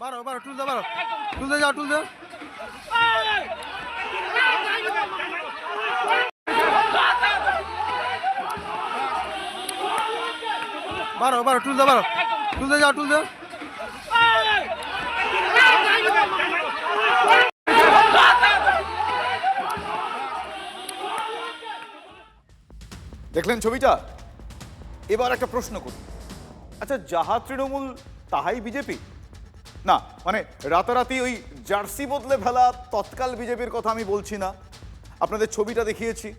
বারো বারো তুলতে বারো তুলতে যাও তুলতে বারো বারো তুলতে বারো তুলতে যাও তুলতে দেখলেন ছবিটা? এবার একটা প্রশ্ন করি, আচ্ছা যাহা তৃণমূল তাহাই বিজেপি? না মানে রাতারাতি ওই জার্সি বদলে ফেলা তৎকাল বিজেপির কথা আমি বলছি না, আপনাদের ছবিটা দেখিয়েছি,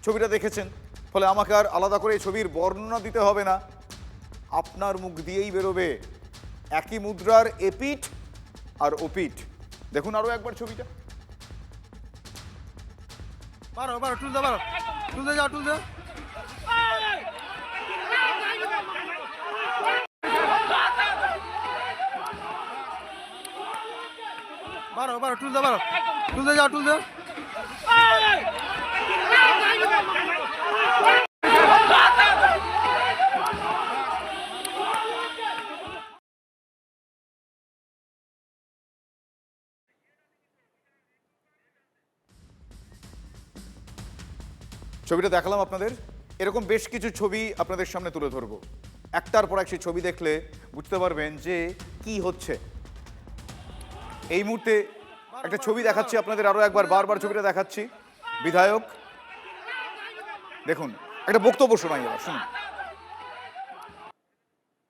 ছবিটা দেখেছেন, ফলে আমাকে আর আলাদা করে এই ছবির বর্ণনা দিতে হবে না, আপনার মুখ দিয়েই বেরোবে একই মুদ্রার এপিঠ আর ওপিঠ। দেখুন আরো একবার ছবিটা। বারো বারো তুলতে বারো তুলতে যাও তুলতে বারো বারো তুলতে বারো তুলতে যাও তুলতে ছবিটা দেখালাম আপনাদের, এরকম বেশ কিছু ছবি আপনাদের সামনে তুলে ধরবো, একটার পর এক সেই ছবি দেখলে বুঝতে পারবেন যে কি হচ্ছে। এই মুহূর্তে একটা ছবি দেখাচ্ছি আপনাদের, আরো একবার বারবার ছবিটা দেখাচ্ছি। বিধায়ক দেখুন একটা বক্তব্য শোনাই, এবার শুনুন।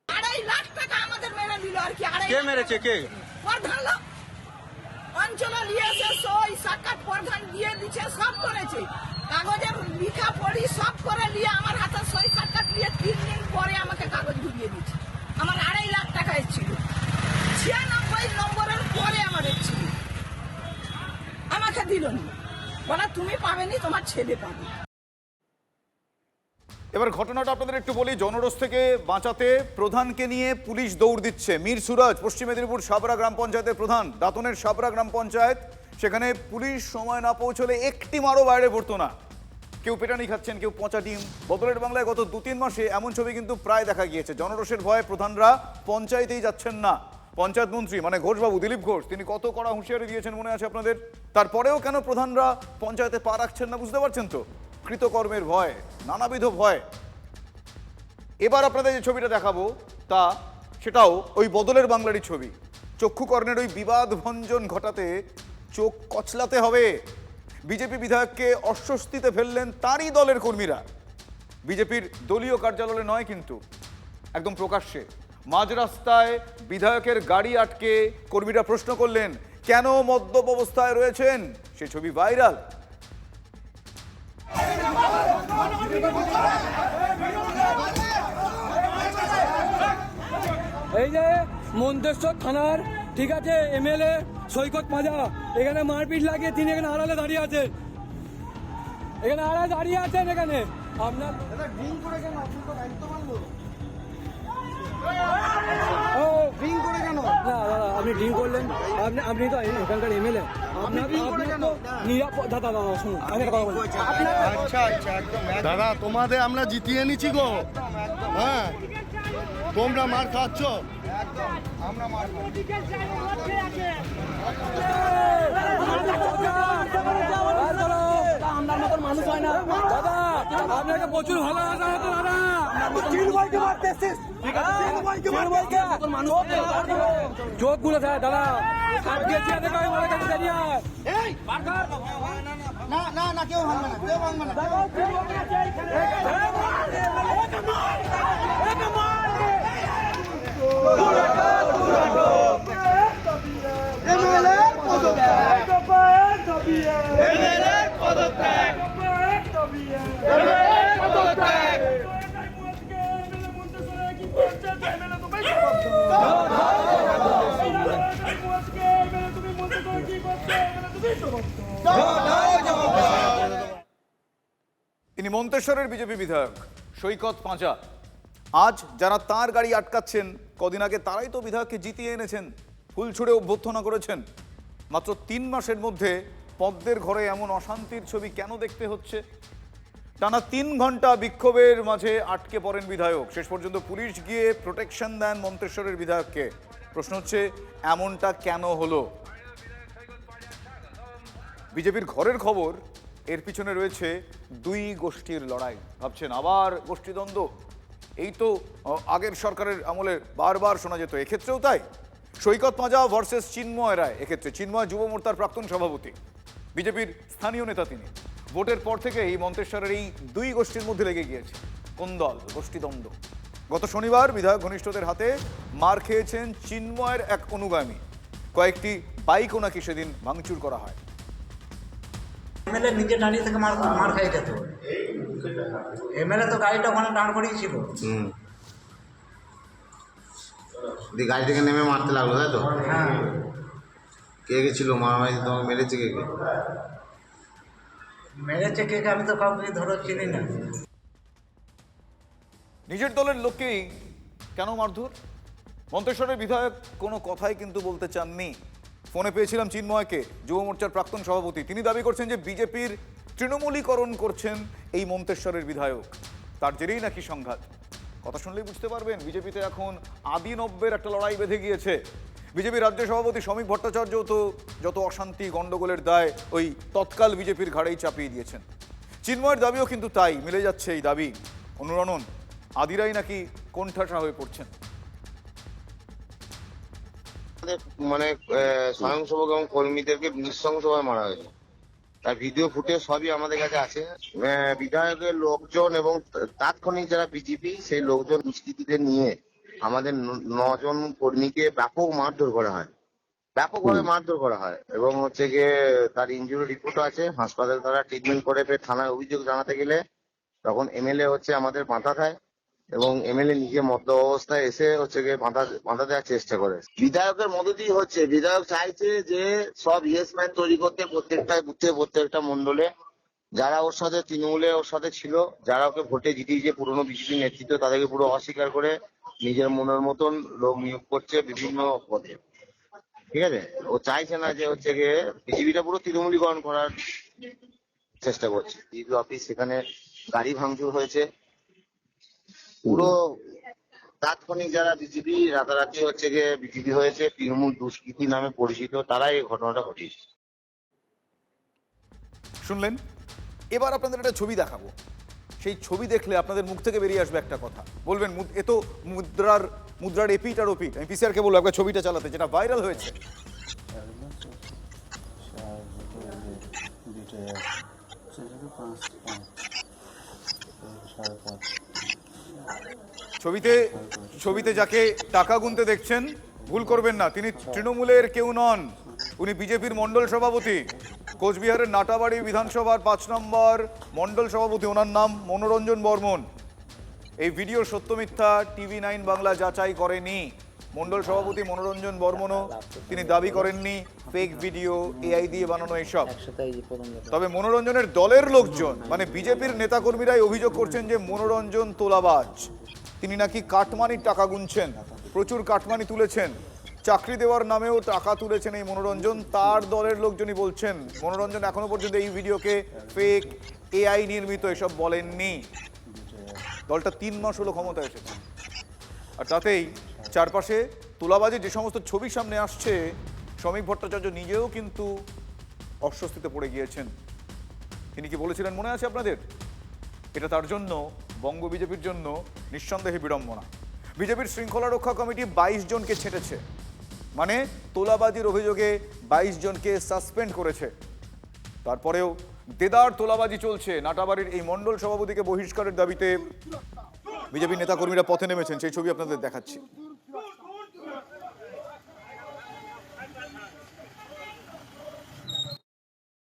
2.5 লাখ টাকা আমাদের মেরে দিল আর কি। কে মেরেছে কে? প্রধান লোক অঞ্চল নিয়েছে, সই সাক্ষাৎ প্রধান দিয়ে দিচ্ছে, সব করেছে, কাগজের লিখা পড়ি সব করে নিয়ে আমার হাতে সই সাক্ষাৎ নিয়ে 3 দিন পরে আমাকে কাগজ ঢুকিয়ে দিচ্ছে। আমার 2.5 লাখ টাকা এসেছিল, 96 নম্বরের পরে আমার এসেছিল, আমাকে দিল না, বলা তুমি পাবেনি, তোমার ছেলে পাবে। এবার ঘটনাটা আপনাদের একটু বলি, জনরোষ থেকে বাঁচাতে প্রধানকে নিয়ে পুলিশ দৌড় দিচ্ছে। মীর সুরাজ পশ্চিম মেদিনীপুর সাবরা গ্রাম পঞ্চায়েতের প্রধান, দাঁতনের সাবরা গ্রাম পঞ্চায়েত, সেখানে পুলিশ সময় না পৌঁছলে একটি মারও বাইরে পড়তো না, কেউ পেটানি খাচ্ছেন, কেউ পচা ডিম। বদলের বাংলায় গত 2-3 মাসে এমন ছবি কিন্তু প্রায় দেখা গিয়েছে। জনরোষের ভয়ে প্রধানরা পঞ্চায়েতেই যাচ্ছেন না। পঞ্চায়েত মন্ত্রী মানে ঘোষবাবু, দিলীপ ঘোষ, তিনি কত কড়া হুঁশিয়ারি দিয়েছেন মনে আছে আপনাদের? তারপরেও কেন প্রধানরা পঞ্চায়েতে পা রাখছেন না বুঝতে পারছেন তো? কৃতকর্মের ভয়, নানাবিধ ভয়। এবার আপনাদের যে ছবিটা দেখাবো তা সেটাও ওই বদলের বাংলারই ছবি। চক্ষুকর্ণের ওই বিবাদ ভঞ্জন ঘটাতে চোখ কচলাতে হবে। বিজেপি বিধায়ককে অস্বস্তিতে ফেললেন তারই দলের কর্মীরা, বিজেপির দলীয় কার্যালয়ে নয় কিন্তু, একদম প্রকাশ্যে মাঝ রাস্তায় বিধায়কের গাড়ি আটকে কর্মীরা প্রশ্ন করলেন কেন মদ্যপ অবস্থায় রয়েছেন। সে ছবি ভাইরাল। এই যে মন্তেশ্বর থানার, ঠিক আছে, এমএলএ সৈকত মাজা, এখানে মারপিট লাগিয়ে তিনি এখানে আড়ালে দাঁড়িয়ে আছেন, এখানে আড়ালে দাঁড়িয়ে আছেন। এখানে আপনার না দাদা, আপনি ড্রিঙ্ক করলেন, আপনি তো এখানকার এমএলএ, আপনার নিরাপদ। দাদা দাদা শুনুন, আমি একটা কথা বলছি। আচ্ছা আচ্ছা একদম দাদা, তোমাদের আমরা জিতিয়ে নিচ্ছি গো। হ্যাঁ তোমরা মার খাচ্ছ, আমরা মার আপনার মতন মানুষ হয় না দাদা, আপনাকে প্রচুর ভালোবাসা হতো দাদা। চোখ গুলো দাদা দাদা না না না, কেউ ভাঙবে না, কেউ ভাঙবে না। ইনি মন্তেশ্বরের বিজেপি বিধায়ক সৈকত পাঁচা। আজ যারা তার গাড়ি আটকাচ্ছেন, কদিন আগে তারাই তো বিধায়ককে জিতিয়ে এনেছেন, ফুল ছুড়ে অভ্যর্থনা করেছেন। মাত্র 3 মাসের মধ্যে পদ্মের ঘরে এমন অশান্তির ছবি কেন দেখতে হচ্ছে? টানা 3 ঘন্টা বিক্ষোভের মাঝে আটকে পড়েন বিধায়ক। শেষ পর্যন্ত পুলিশ গিয়ে প্রোটেকশন দেন মন্তেশ্বরের বিধায়ককে। প্রশ্ন হচ্ছে এমনটা কেন হলো? বিজেপির ঘরের খবর, এর পিছনে রয়েছে দুই গোষ্ঠীর লড়াই। ভাবছেন আবার গোষ্ঠীদ্বন্দ্ব? এই তো আগের সরকারের আমলে বারবার শোনা যেত, এক্ষেত্রেও তাই। সৈকত মাজা ভার্সেস চিন্ময় রায়। এক্ষেত্রে চিন্ময় যুব মোর্চার প্রাক্তন সভাপতি, বিজেপির স্থানীয় নেতা তিনি। ভোটের পর থেকে এই মন্তেশ্বরের এই দুই গোষ্ঠীর মধ্যে লেগে গিয়েছে কোন্দল, গোষ্ঠীদ্বন্দ্ব। গত শনিবার বিধায়ক ঘনিষ্ঠদের হাতে মার খেয়েছেন চিন্ময়ের এক অনুগামী। কয়েকটি বাইকও নাকি সেদিন ভাঙচুর করা হয়। এমএলএ নিজে দাঁড়িয়ে থেকে মার খাইছে তো। এমএলএ তো গাড়িটা ওখানে দাঁড় করিয়েছিল। গাড়ি থেকে নেমে মারতে লাগলো, তাই তো? হ্যাঁ, কে কে ছিল মারামারি? তোমাকে মেরেছে কে কে? মেরেছে কে কে আমি তো কাউকে ধরো চিনি না। নিজের দলের লোককেই কেন মারধর? মন্তেশ্বরের বিধায়ক কোনো কথাই কিন্তু বলতে চাননি। ফোনে পেয়েছিলাম চিন্ময়কে, যুব মোর্চার প্রাক্তন সভাপতি। তিনি দাবি করছেন যে বিজেপির তৃণমূলীকরণ করছেন এই মন্তেশ্বরের বিধায়ক, তার জেরেই নাকি সংঘাত। কথা শুনলেই বুঝতে পারবেন বিজেপিতে এখন আদি নব্যের একটা লড়াই বেঁধে গিয়েছে। বিজেপির রাজ্য সভাপতি শ্রমিক ভট্টাচার্য তো যত অশান্তি গণ্ডগোলের দায় ওই তৎকাল বিজেপির ঘাড়েই চাপিয়ে দিয়েছেন। চিন্ময়ের দাবিও কিন্তু তাই, মিলে যাচ্ছে এই দাবি। অনুরণন, আদিরাই নাকি কোণঠাসা হয়ে পড়ছেন। মানে স্বয়ংসেবক এবং কর্মীদেরকে নৃশংসভাবে মারা হয়েছে, তার ভিডিও ফুটেজ সবই আমাদের কাছে আছে। বিধায়কের লোকজন এবং তাৎক্ষণিক যারা বিজেপি, সেই লোকজন দুষ্কৃতীদের নিয়ে আমাদের 9 জন কর্মীকে ব্যাপক মারধর করা হয়, ব্যাপকভাবে মারধর করা হয়। এবং হচ্ছে গিয়ে তার ইনজুরি রিপোর্টও আছে, হাসপাতালে তারা ট্রিটমেন্ট করে ফের থানায় অভিযোগ জানাতে গেলে তখন এমএলএ হচ্ছে আমাদের বাধা দেয় এবং এমএলএ নিজে মদ্য অবস্থায় এসে হচ্ছে গিয়ে বাধা দেওয়ার চেষ্টা করে। বিধায়কের মদতই হচ্ছে, বিধায়ক চাইছে যে সব ইয়েসম্যান তৈরি করতে প্রত্যেকটা বুথে, প্রত্যেকটা মন্ডলে যারা ওর সাথে তৃণমূলে ওর সাথে ছিল, যারা ওকে ভোটে জিতিয়েছে পুরনো বিজেপি নেতৃত্ব, তাদেরকে পুরো অস্বীকার করে নিজের মনের মতন লোক নিয়োগ করছে বিভিন্ন পদে। ঠিক আছে, ও চাইছে না যে হচ্ছে গিয়ে বিজেপিটা পুরো তৃণমূলীকরণ করার চেষ্টা করছে। ডিবি অফিস, সেখানে গাড়ি ভাঙচুর হয়েছে। পুরো তাৎক্ষণিক যারা বিজেপি রাতারাতি হচ্ছে গিয়ে বিজেপি হয়েছে, তৃণমূল দুষ্কৃতী নামে পরিচিত, তারাই এই ঘটনাটা ঘটিয়েছে। শুনলেন? এবার আপনাদের একটা ছবি দেখাবো। সেই ছবি দেখলে আপনাদের মুখ থেকে বেরিয়ে আসবে একটা কথা, বলবেন এ তো মুদ্রার এপিট আর ওপিট। আমি পিসিআরকে বলবো আপনার ছবিটা চালাতে, যেটা ভাইরাল হয়েছে। ছবিতে যাকে টাকা গুনতে দেখছেন, ভুল করবেন না, তিনি তৃণমূলের কেউ নন, উনি বিজেপির মন্ডল সভাপতি। কোচবিহারের নাটাবাড়ি বিধানসভার 5 নম্বর মন্ডল সভাপতি, ওনার নাম মনোরঞ্জন বর্মন। এই ভিডিও সত্য মিথ্যা TV9 বাংলা যাচাই করেনি। মন্ডল সভাপতি মনোরঞ্জন বর্মনও তিনি দাবি করেননি ফেক ভিডিও, এআই দিয়ে বানানো এইসব। তবে মনোরঞ্জনের দলের লোকজন মানে বিজেপির নেতাকর্মীরাই অভিযোগ করছেন যে মনোরঞ্জন তোলাবাজ। তিনি নাকি কাটমানির টাকা গুনছেন, প্রচুর কাটমানি তুলেছেন, চাকরি দেওয়ার নামেও টাকা তুলেছেন এই মনোরঞ্জন। তার দলের লোকজনই বলছেন মনোরঞ্জন এখনো পর্যন্ত এই ভিডিওকে ফেক, এআই নির্মিত এসব বলেননি। দলটা 3 মাস হলো ক্ষমতায় এসেছে, আর তাতেই চারপাশে তোলাবাজির যে সমস্ত ছবি সামনে আসছে, শ্রমিক ভট্টাচার্য নিজেও কিন্তু অস্বস্তিতে পড়ে গিয়েছেন। তিনি কি বলেছিলেন মনে আছে আপনাদের? এটা তার জন্য, বঙ্গ বিজেপির জন্য নিঃসন্দেহে বিড়ম্বনা। বিজেপির শৃঙ্খলা রক্ষা কমিটি 22 জনকে ছেঁটেছে, মানে তোলাবাজির অভিযোগে 22 জনকে সাসপেন্ড করেছে। তারপরেও দেদার তোলাবাজি চলছে। নাটাবাড়ির এই মন্ডল সভাপতিকে বহিষ্কারের দাবিতে বিজেপির নেতাকর্মীরা পথে নেমেছেন, সেই ছবি আপনাদের দেখাচ্ছি।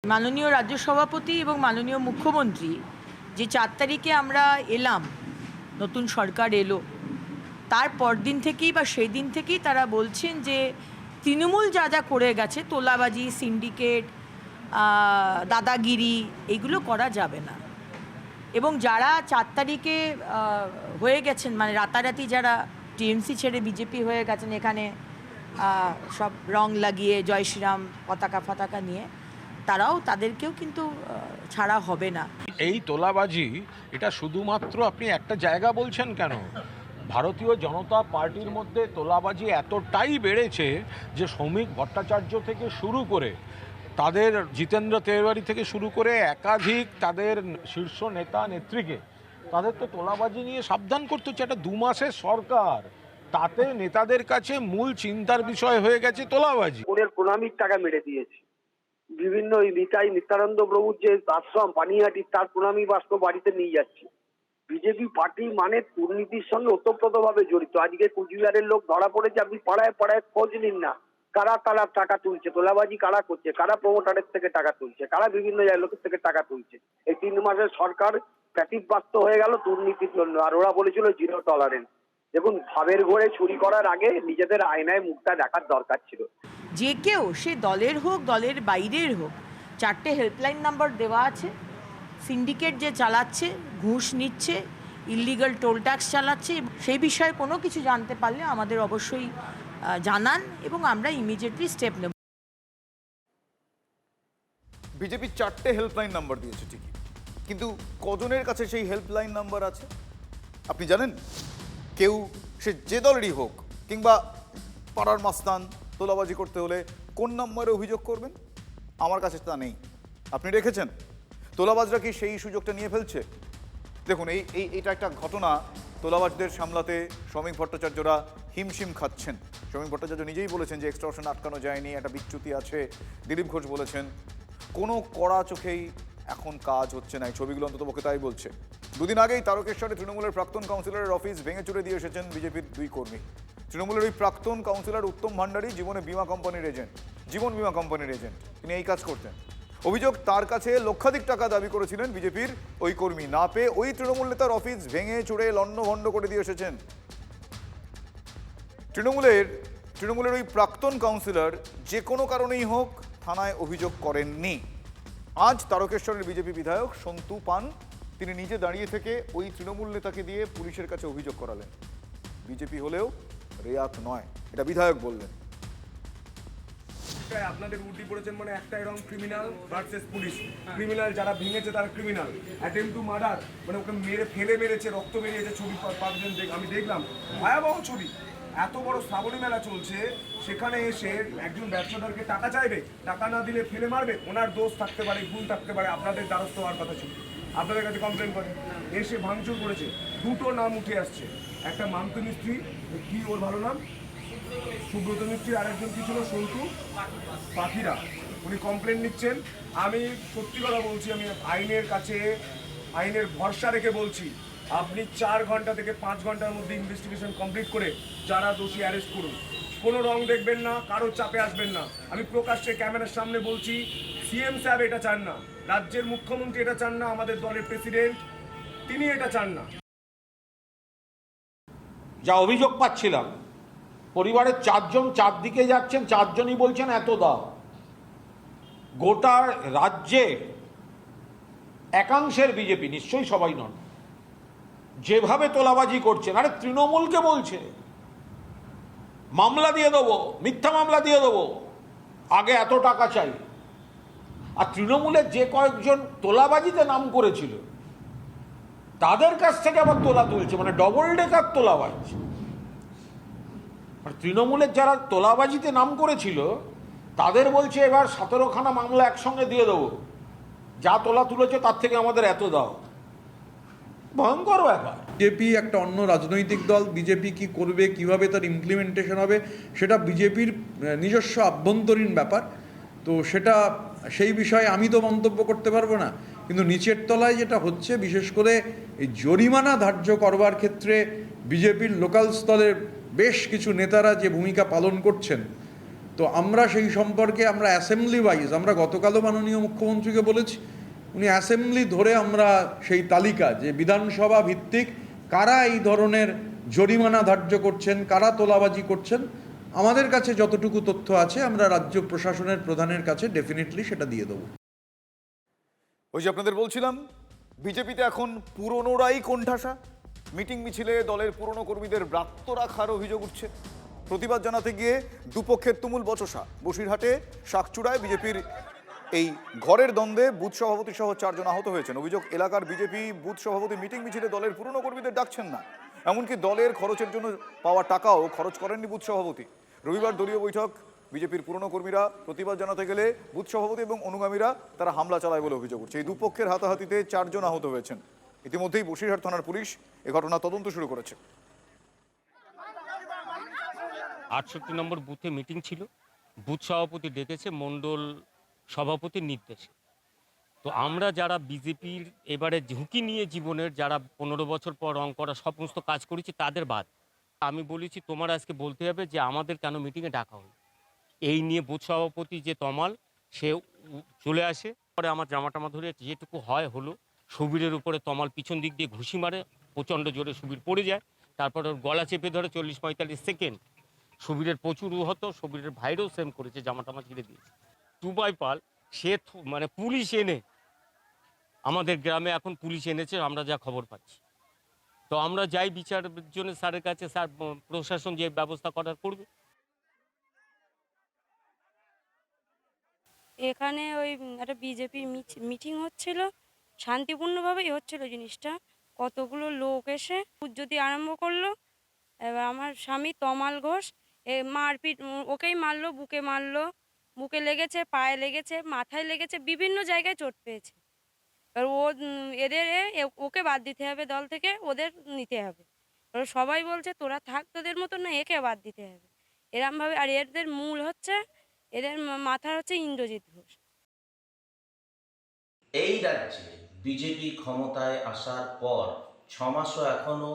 মাননীয় রাজ্য সভাপতি এবং মাননীয় মুখ্যমন্ত্রী যে 4 তারিখে আমরা এলাম, নতুন সরকার এলো, তার পরদিন থেকেই বা সেই দিন থেকেই তারা বলছেন যে তৃণমূল যা যা করে গেছে, তোলাবাজি, সিন্ডিকেট, দাদাগিরি, এগুলো করা যাবে না। এবং যারা 4 তারিখে হয়ে গেছেন, মানে রাতারাতি যারা টিএমসি ছেড়ে বিজেপি হয়ে গেছেন, এখানে সব রং লাগিয়ে জয় শ্রীরাম পতাকা নিয়ে, তাদেরকেও কিন্তু ছাড়া হবে না। এই তোলাবাজি এটা শুধুমাত্র আপনি একটা জায়গা বলছেন কেন, ভারতীয় জনতা পার্টির মধ্যে তোলাবাজি এতটাই বেড়েছে যে শ্রমিক ভট্টাচার্য থেকে শুরু করে তাদের জিতেন্দ্র তেওয়ারি থেকে শুরু করে একাধিক তাদের শীর্ষ নেতা নেত্রীকে তাদের তো তোলাবাজি নিয়ে সাবধান করতে হচ্ছে। একটা 2 মাসের সরকার, তাতে নেতাদের কাছে মূল চিন্তার বিষয় হয়ে গেছে তোলাবাজি। ওদের প্রণামীর টাকা মেরে দিয়েছে। বিভিন্ন ওই নিত্যানন্দ প্রভুর যে আশ্রম পানিহাটি, তার প্রণামী বাস্ক বাড়িতে নিয়ে যাচ্ছে। বিজেপি পার্টি মানে দুর্নীতির সঙ্গে ওতপ্রোতভাবে জড়িত। আজকে কুচবিহারের লোক ধরা পড়েছে, আপনি পাড়ায় পাড়ায় খোঁজ নিন না, কারা তারা টাকা তুলছে, তোলাবাজি কারা করছে, কারা প্রমোটারের থেকে টাকা তুলছে, কারা বিভিন্ন জায়গায় লোকের থেকে টাকা তুলছে। এই 3 মাসের সরকার ব্যতিব্যস্ত হয়ে গেল দুর্নীতির জন্য, আর ওরা বলেছিল 0 টলারেন্স। দেখুন, ভাবের ঘরে চুরি করার আগে নিজেদের আয়নায় মুখটা দেখার দরকার ছিল। যে কেউ, সে দলের হোক দলের বাইরের হোক, 4টে হেল্পলাইন নাম্বার দেওয়া আছে। সিন্ডিকেট যে চালাচ্ছে, ঘুষ নিচ্ছে, ইলিগাল টোল ট্যাক্স চালাচ্ছে, সেই বিষয়ে কোনো কিছু জানতে পারলে আমাদের অবশ্যই জানান এবং আমরা ইমিডিয়েটলি স্টেপ নেব। বিজেপি 4টে হেল্পলাইন নাম্বার দিয়েছে ঠিকই, কিন্তু কজনের কাছে সেই হেল্পলাইন নাম্বার আছে আপনি জানেন? কেউ, সে যে দলেরই হোক, কিংবা পাড়ার মাস্তান, তোলাবাজি করতে হলে কোন নম্বরে অভিযোগ করবেন? আমার কাছে তা নেই। আপনি রেখেছেন? তোলাবাজরা কি সেই সুযোগটা নিয়ে ফেলছে? দেখুন, এইটা একটা ঘটনা। তোলাবাজদের সামলাতে শ্রমিক ভট্টাচার্যরা হিমশিম খাচ্ছেন। শ্রমিক ভট্টাচার্য নিজেই বলেছেন যে এক্সটর্শন আটকানো যায়নি, একটা বিচ্যুতি আছে। দিলীপ ঘোষ বলেছেন কোনো কড়া চোখেই এখন কাজ হচ্ছে না। এই ছবিগুলো অন্ততপক্ষে তাই বলছে। 2 দিন আগেই তারকেশ্বরে তৃণমূলের প্রাক্তন কাউন্সিলরের অফিস ভেঙে চুরে দিয়ে এসেছেন বিজেপির 2 কর্মী। তৃণমূলের ওই প্রাক্তন কাউন্সিলর উত্তম ভান্ডারী জীবন বীমা কোম্পানির এজেন্ট, তিনি এই কাজ করতেন। অভিযোগ, তার কাছে লক্ষাধিক টাকা দাবি করেছিলেন বিজেপির ওই কর্মী, না পেয়ে ওই তৃণমূল নেতার অফিস ভেঙে চুরে লণ্ডভণ্ড করে দিয়ে এসেছেন। তৃণমূলের ওই প্রাক্তন কাউন্সিলর যে কোনো কারণেই হোক থানায় অভিযোগ করেননি। আজ তারকেশ্বরের বিজেপি বিধায়ক সন্তু পান, তিনি নিজে দাঁড়িয়ে থেকে ওই তৃণমূল নেতাকে দিয়ে পুলিশের কাছে অভিযোগ করালেন। বিজেপি হলেও রেয়াত নয়, এটা বিধায়ক বললেন। আপনাদের উল্টি পড়েছেন মানে একটাই রং, ক্রিমিনাল ভার্সেস পুলিশ। ক্রিমিনাল যারা ভেঙেছে তারা ক্রিমিনাল। অ্যাটেম্প টু মার্ডার, মানে ওকে মেরেছে, রক্ত বেরিয়েছে, ছবি পাবেন, আমি দেখলাম, ভয়াবহ ছবি। এত বড় শ্রাবণী মেলা চলছে, সেখানে এসে একজন ব্যবসাদারকে টাকা চাইবে, টাকা না দিলে ফেলে মারবে। ওনার দোষ থাকতে পারে, ভুল থাকতে পারে, আপনাদের দ্বারস্থ হওয়ার কথা ছিল, আপনাদের কাছে কমপ্লেন করে এসে ভাঙচুর করেছে। 2টো নাম উঠে আসছে, একটা মামতু মিস্ত্রি, কি ওর ভালো নাম, সুব্রত মিস্ত্রি, আরেকজন কি ছিল, সন্তু পাখিরা, উনি কমপ্লেন নিচ্ছেন। আমি সত্যি কথা বলছি, আমি আইনের ভরসা রেখে বলছি, আপনি 4 ঘন্টা থেকে 5 ঘন্টার মধ্যে ইনভেস্টিগেশন কমপ্লিট করে যারা দোষী অ্যারেস্ট করুন। কোনো রং দেখবেন না, কারো চাপে আসবেন না। আমি প্রকাশ্যে ক্যামেরার সামনে বলছি, সিএম সাহেব এটা চান না, রাজ্যের মুখ্যমন্ত্রী এটা চান না, আমাদের দলের প্রেসিডেন্ট তিনি এটা চান না। যা অভিযোগ পাচ্ছিলাম, পরিবারের 4 জন 4 দিকে যাচ্ছেন, 4 জনই বলছেন এত দাও। গোটা রাজ্যে একাংশের বিজেপি, নিশ্চয়ই সবাই নন, যেভাবে তোলাবাজি করছেন, আরে তৃণমূলকে বলছে মামলা দিয়ে দেবো, মিথ্যা মামলা দিয়ে দেবো, আগে এত টাকা চাই। আর তৃণমূলের যে কয়েকজন তোলাবাজিতে নাম করেছিল তাদের কাছ থেকে আবার তোলা তুলছে, মানে ডবল ডেকার তোলাবাজ। আর তৃণমূলের যারা তোলাবাজিতে নাম করেছিল তাদের বলছে এবার 17খানা মামলা একসঙ্গে দিয়ে দেবো, যা তোলা তুলেছে তার থেকে আমাদের এত দাও। ভয়ঙ্কর ব্যাপার। বিজেপি একটা অন্য রাজনৈতিক দল, বিজেপি কি করবে, কিভাবে তার ইমপ্লিমেন্টেশন হবে, সেটা বিজেপির নিজস্ব আভ্যন্তরীণ ব্যাপার। তো সেটা, সেই বিষয়ে আমি তো মন্তব্য করতে পারবো না। কিন্তু নিচের তলায় যেটা হচ্ছে, বিশেষ করে এই জরিমানা ধার্য করবার ক্ষেত্রে বিজেপির লোকাল স্তরের বেশ কিছু নেতারা যে ভূমিকা পালন করছেন, তো আমরা সেই সম্পর্কে আমরা অ্যাসেম্বলি ওয়াইজ, আমরা গতকালও মাননীয় মুখ্যমন্ত্রীকে বলেছি, উনি অ্যাসেম্বলি ধরে আমরা সেই তালিকা, যে বিধানসভা ভিত্তিক কারা এই ধরনের জরিমানা ধার্য করছেন, কারা তোলাবাজি করছেন, আমাদের কাছে যতটুকু তথ্য আছে আমরা রাজ্য প্রশাসনের প্রধানের কাছে ডেফিনেটলি সেটা দিয়ে দেবো। ওই যে আপনাদের বলছিলাম, বিজেপিতে এখন পুরনোরাই কোণঠাসা। মিটিং মিছিলে দলের পুরনো কর্মীদের ব্রাত্য রাখার অভিযোগ উঠছে। প্রতিবাদ জানাতে গিয়ে দুপক্ষের তুমুল বচসা। বসিরহাটে শাকচূড়ায় বিজেপির এই ঘরের দ্বন্দ্বে বুথ সভাপতি সহ 4 জন আহত হয়েছেন। অভিযোগ, এলাকার বিজেপি বুথ সভাপতি মিটিং মিছিলে দলের পুরনো কর্মীদের ডাকছেন না। এমনকি দলের খরচের জন্য পাওয়া টাকাও খরচ করেননি বুথ সভাপতি। রবিবার দলীয় বৈঠক, বিজেপির পুরনো কর্মীরা প্রতিবাদ জানাতে গেলে বুথ সভাপতি এবং অনুগামীরা তারা হামলা চালায় বলে অভিযোগ উঠছে। এই দুপক্ষের হাতাহাতিতে 4 জন আহত হয়েছেন। ইতিমধ্যেই বসিরহাট থানার পুলিশ এ ঘটনা তদন্ত শুরু করেছে। 68 নম্বর বুথে মিটিং ছিল, বুথ সভাপতি ডেকেছে মণ্ডল সভাপতির নির্দেশে। তো আমরা যারা বিজেপির এবারে ঝুঁকি নিয়ে জীবনের, যারা 15 বছর পর রং করা সমস্ত কাজ করেছি তাদের বাদ, আমি বলেছি তোমার আজকে বলতে হবে যে আমাদের কেন মিটিংয়ে ডাকা হলো। এই নিয়ে বুথ সভাপতি যে তমাল, সে চলে আসে। পরে আমার জামাটামা ধরে যেটুকু হয় হলো, সুবীরের উপরে তমাল পিছন দিক দিয়ে ঘুষি মারে, প্রচণ্ড জোরে সুবীর পড়ে যায়। তারপর ওর গলা চেপে ধরে 40-45 সেকেন্ড। সুবীরের প্রচুর উহত, সুবীরের ভাইরও সেম করেছে, জামাটামা ছিঁড়ে দিয়েছে। টুবাই পাল সে মানে পুলিশ এনে, আমাদের গ্রামে এখন পুলিশ এনেছে আমরা যা খবর পাচ্ছি। তো আমরা যাই বিচারের জন্য স্যারের কাছে, স্যার প্রশাসন যে ব্যবস্থা করার করবে। এখানে ওই একটা বিজেপির মিটিং হচ্ছিল, শান্তিপূর্ণভাবেই হচ্ছিল জিনিসটা। কতগুলো লোক এসে উজ্জ্বতি আরম্ভ করলো। এবার আমার স্বামী তমাল ঘোষ মারপিট, ওকেই মারলো, বুকে মারলো, বুকে লেগেছে, পায়ে লেগেছে, মাথায় লেগেছে, বিভিন্ন জায়গায় চোট পেয়েছে। এবার ওকে বাদ দিতে হবে দল থেকে, ওদের নিতে হবে। এবার সবাই বলছে তোরা থাক তোদের মতো, না একে বাদ দিতে হবে এরমভাবে। আর এদের মূল হচ্ছে, এদের মাথার হচ্ছে ইন্দ্রজিৎ ঘোষ। এই রাজ্যে বিজেপি ক্ষমতায় আসার পর 6 মাসও এখনো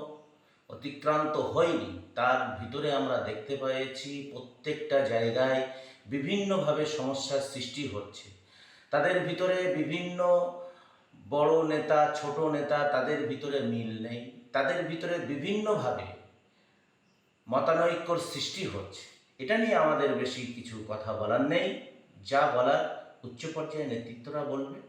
অতিক্রান্ত হয়নি, তার ভিতরে আমরা দেখতে পেয়েছি প্রত্যেকটা জায়গায় বিভিন্নভাবে সমস্যার সৃষ্টি হচ্ছে। তাদের ভিতরে বিভিন্ন বড় নেতা, ছোট নেতা, তাদের ভিতরে মিল নেই, তাদের ভিতরে বিভিন্নভাবে মতানৈক্যর সৃষ্টি হচ্ছে। এটা নিয়ে আমাদের বেশি কিছু কথা বলার নেই, যা বলার উচ্চ পর্যায়ে নেতৃত্বরা বলবে।